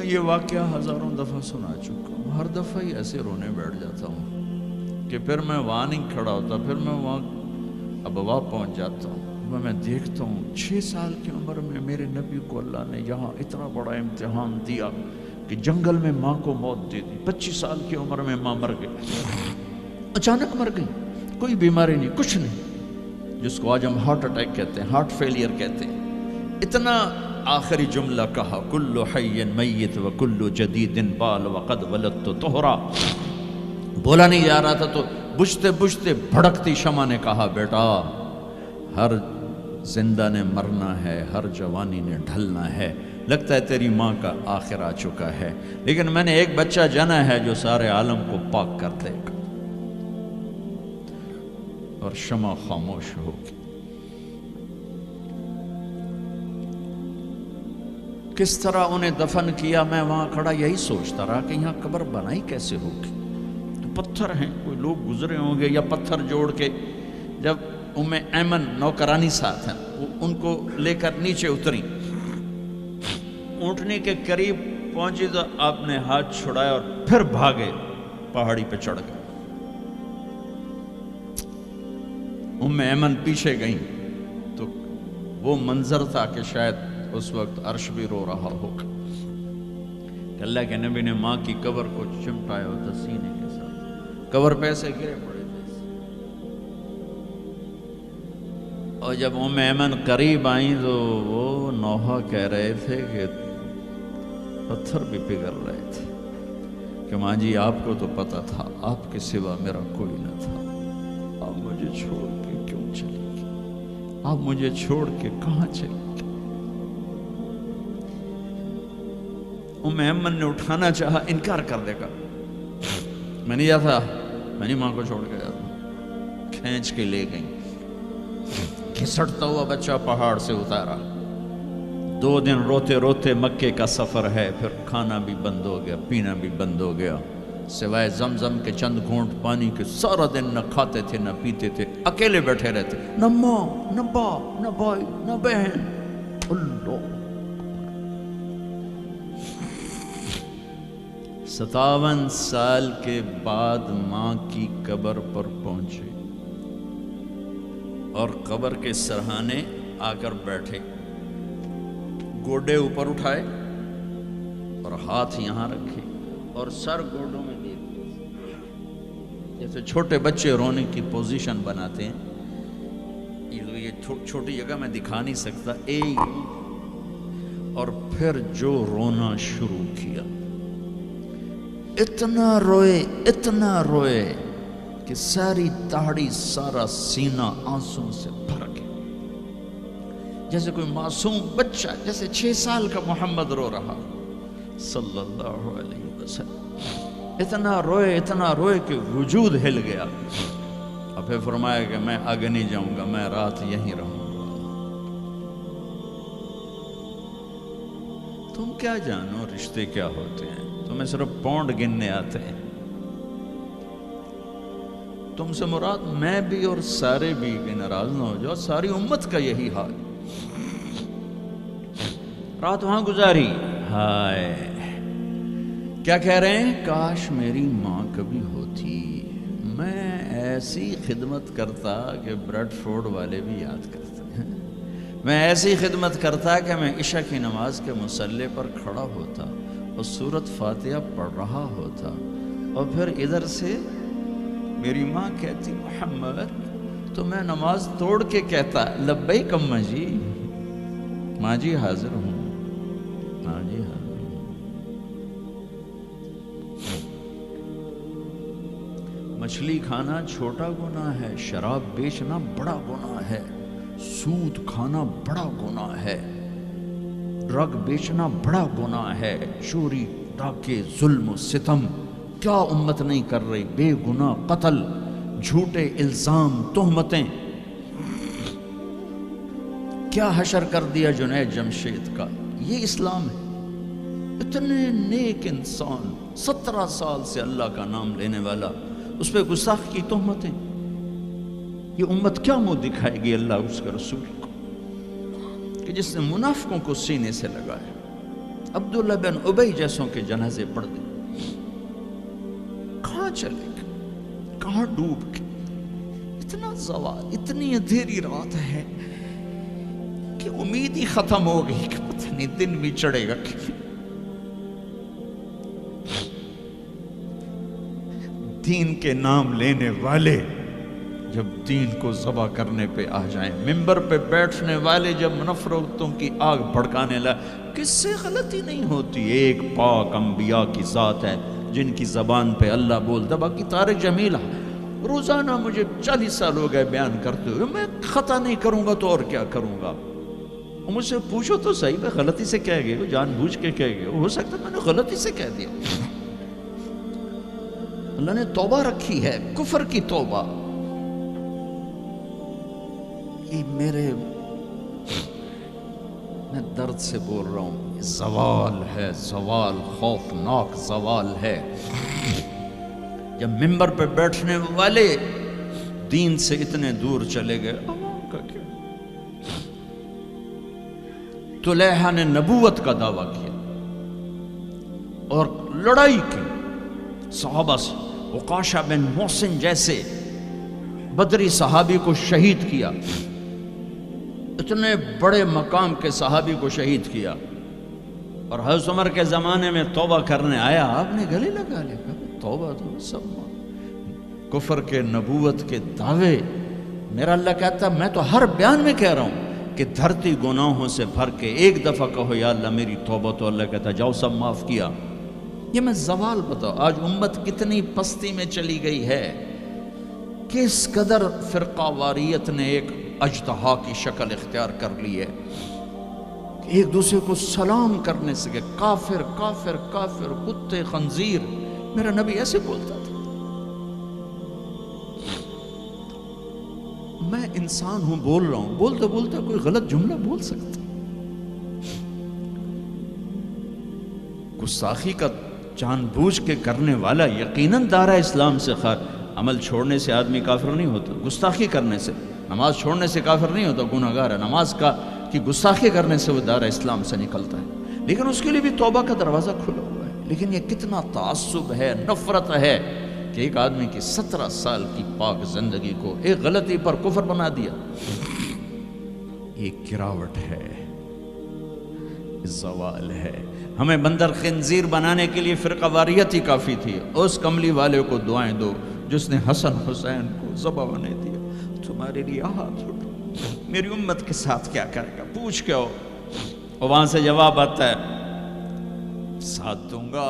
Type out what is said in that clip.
میں یہ واقعہ ہزاروں دفعہ سنا چکا ہوں، ہر دفعہ ہی ایسے رونے بیٹھ جاتا ہوں کہ پھر میں وہاں نہیں کھڑا ہوتا، پھر میں وہاں ابوا پہنچ جاتا ہوں۔ میں دیکھتا ہوں 6 سال کی عمر میں میرے نبی کو اللہ نے یہاں اتنا بڑا امتحان دیا کہ جنگل میں ماں کو موت دے دی۔ 25 سال کی عمر میں ماں مر گئی، اچانک مر گئی، کوئی بیماری نہیں، کچھ نہیں، جس کو آج ہم ہارٹ اٹیک کہتے ہیں، ہارٹ فیلئر کہتے ہیں۔ اتنا آخری جملہ کہا، کل حی میت و کل جدید بال وقد ولدت طہرا۔ بولا نہیں جا رہا تھا تو بجھتے بجھتے بھڑکتی شمع نے کہا، بیٹا ہر زندہ نے مرنا ہے، ہر جوانی نے ڈھلنا ہے، لگتا ہے تیری ماں کا آخر آ چکا ہے، لیکن میں نے ایک بچہ جنا ہے جو سارے عالم کو پاک کر دے گا۔ اور شمع خاموش ہوگی۔ کس طرح انہیں دفن کیا، میں وہاں کھڑا یہی سوچتا رہا کہ یہاں قبر بنائی کیسے ہوگی؟ تو پتھر ہیں، کوئی لوگ گزرے ہوں گے یا پتھر جوڑ کے، جب ام ایمن نوکرانی ساتھ ہیں، ان کو لے کر نیچے اتری، اونٹنی کے قریب پہنچی تو آپ نے ہاتھ چھڑایا اور پھر بھاگے، پہاڑی پہ چڑھ گئے۔ ام ایمن پیچھے گئیں تو وہ منظر تھا کہ شاید اس وقت عرش بھی رو رہا ہوگا کہ اللہ کے نبی نے ماں کی قبر کو چمٹایا ہوتا سینے کے ساتھ، قبر پہ ایسے گرے پڑے تھے۔ اور جب ام ایمن قریب آئیں تو وہ نوحہ کہہ رہے تھے کہ پتھر بھی پگھل رہے تھے کہ ماں جی آپ کو تو پتا تھا آپ کے سوا میرا کوئی نہ تھا، آپ مجھے چھوڑ کے کیوں چلی گئی؟ آپ مجھے چھوڑ کے کہاں چلی گئی؟ ام ایمن نے اٹھانا چاہا، انکار کر دے گا، میں نہیں جاتا، میں نہیں ماں کو چھوڑ کے جاتا۔ کھینچ کے لے گئیں، گھسٹتا ہوا بچہ پہاڑ سے اتارا۔ 2 دن روتے روتے مکے کا سفر ہے، پھر کھانا بھی بند ہو گیا، پینا بھی بند ہو گیا، سوائے زمزم کے چند گھونٹ پانی کے سارا دن نہ کھاتے تھے نہ پیتے تھے، اکیلے بیٹھے رہتے، نہ ماں نہ باپ نہ بھائی نہ بہن۔ اللہ 57 سال کے بعد ماں کی قبر پر پہنچے اور قبر کے سرہانے آ کر بیٹھے، گوڈے اوپر اٹھائے اور ہاتھ یہاں رکھے اور سر گوڈوں میں دے دیے، جیسے چھوٹے بچے رونے کی پوزیشن بناتے ہیں۔ یہ چھوٹی جگہ میں دکھا نہیں سکتا، اور پھر جو رونا شروع کیا، اتنا روئے کہ ساری داڑھی سارا سینہ آنسوں سے بھر گیا، جیسے کوئی معصوم بچہ، جیسے 6 سال کا محمد رو رہا صلی اللہ علیہ وسلم۔ اتنا روئے کہ وجود ہل گیا، اور پھر فرمایا کہ میں آگے نہیں جاؤں گا، میں رات یہیں رہوں گا۔ تم کیا جانو رشتے کیا ہوتے ہیں، تمہیں صرف پونڈ گننے آتے ہیں۔ تم سے مراد میں بھی اور سارے بھی، کہ ناراض نہ ہو جاؤ، ساری امت کا یہی حال۔ رات وہاں گزاری، ہائے کیا کہہ رہے ہیں، کاش میری ماں کبھی ہوتی، میں ایسی خدمت کرتا کہ بریڈ فورڈ والے بھی یاد کرتے ہیں، میں ایسی خدمت کرتا کہ میں عشاء کی نماز کے مصلی پر کھڑا ہوتا اور سورۃ فاتحہ پڑھ رہا ہوتا، اور پھر ادھر سے میری ماں کہتی محمد، تو میں نماز توڑ کے کہتا لبیک اماں جی، ماں جی حاضر ہوں، ماں جی حاضر ہوں۔ مچھلی کھانا چھوٹا گناہ ہے، شراب بیچنا بڑا گناہ ہے، سود کھانا بڑا گناہ ہے، ڈرگ بیچنا بڑا گناہ ہے، چوری ڈاکے ظلم و ستم کیا امت نہیں کر رہی، بے گناہ قتل، جھوٹے الزام تہمتیں، کیا حشر کر دیا جنید جمشید کا، یہ اسلام ہے۔ اتنے نیک انسان، 17 سال سے اللہ کا نام لینے والا، اس پہ گستاخ کی تہمتیں، یہ امت کیا منہ دکھائے گی اللہ اس کے رسول کو، کہ جس نے منافقوں کو سینے سے لگایا، عبداللہ بن ابی جیسوں کے جنازے پڑھ دیں. کہاں چلے گئے، کہاں ڈوب کے. اتنا زوال، اتنی اندھیری رات ہے کہ امید ہی ختم ہو گئی کہ پتہ نہیں دن بھی چڑھے گا کہ. دین کے نام لینے والے جب دین کو ذبح کرنے پہ آ جائیں، ممبر پہ بیٹھنے والے جب نفرتوں کی آگ بھڑکانے لائے، کس سے غلطی نہیں ہوتی. ایک پاک انبیاء کی ذات ہے جن کی زبان پہ اللہ بولتا. باقی طارق جمیلہ روزانہ مجھے 40 سال ہو گئے بیان کرتے ہوئے، میں خطا نہیں کروں گا تو اور کیا کروں گا. مجھ سے پوچھو تو صحیح، میں غلطی سے کہہ گئے، جان بوجھ کے کہہ گئے، ہو سکتا میں نے غلطی سے کہہ دیا. اللہ نے توبہ رکھی ہے، کفر کی توبہ. یہ میں درد سے بول رہا ہوں، زوال ہے، زوال خوفناک زوال ہے. جب ممبر پہ بیٹھنے والے دین سے اتنے دور چلے گئے، عوام کا کیا. طلیحہ نے نبوت کا دعویٰ کیا اور لڑائی کی صحابہ سے. عکاشہ بن محسن جیسے بدری صحابی کو شہید کیا، اتنے بڑے مقام کے صحابی کو شہید کیا. اور حضرت عمر کے زمانے میں توبہ کرنے آیا، آپ نے گلے لگا لیا، توبہ تو سب کفر کے نبوت کے دعوے. میرا اللہ کہتا میں تو ہر بیان میں کہہ رہا ہوں کہ دھرتی گناہوں سے بھر کے ایک دفعہ کہو یا اللہ میری توبہ، تو اللہ کہتا جاؤ سب معاف کیا. یہ میں زوال بتاؤ. آج امت کتنی پستی میں چلی گئی ہے، کس قدر فرقہ واریت نے ایک اجتہا کی شکل اختیار کر لی ہے. ایک دوسرے کو سلام کرنے سے کہ کافر کافر کافر، کتے خنزیر. میرا نبی ایسے بولتا تھا. میں انسان ہوں، بول رہا ہوں، بولتا بولتا کوئی غلط جملہ بول سکتا. گستاخی کا جان بوجھ کے کرنے والا یقیناً دارہ اسلام سے عمل چھوڑنے سے آدمی کافر نہیں ہوتا. گستاخی کرنے سے، نماز چھوڑنے سے کافر نہیں ہوتا، گناہ گار ہے. نماز کی گستاخی کرنے سے وہ دارہ اسلام سے نکلتا ہے، لیکن اس کے لیے بھی توبہ کا دروازہ کھلا ہوا ہے. لیکن یہ کتنا تعصب ہے، نفرت ہے کہ ایک آدمی کی 17 سال کی پاک زندگی کو ایک غلطی پر کفر بنا دیا. یہ گراوٹ ہے، زوال ہے. ہمیں بندر خنزیر بنانے کے لیے فرقہ واریت ہی کافی تھی. اس کملی والے کو دعائیں دو جس نے حسن حسین کو ذبح بنا دیا. تمہارے لیے ہاتھ اٹھو، میری امت کے ساتھ کیا کرے گا پوچھ کے ہو. اور وہاں سے جواب آتا ہے ساتھ دوں گا.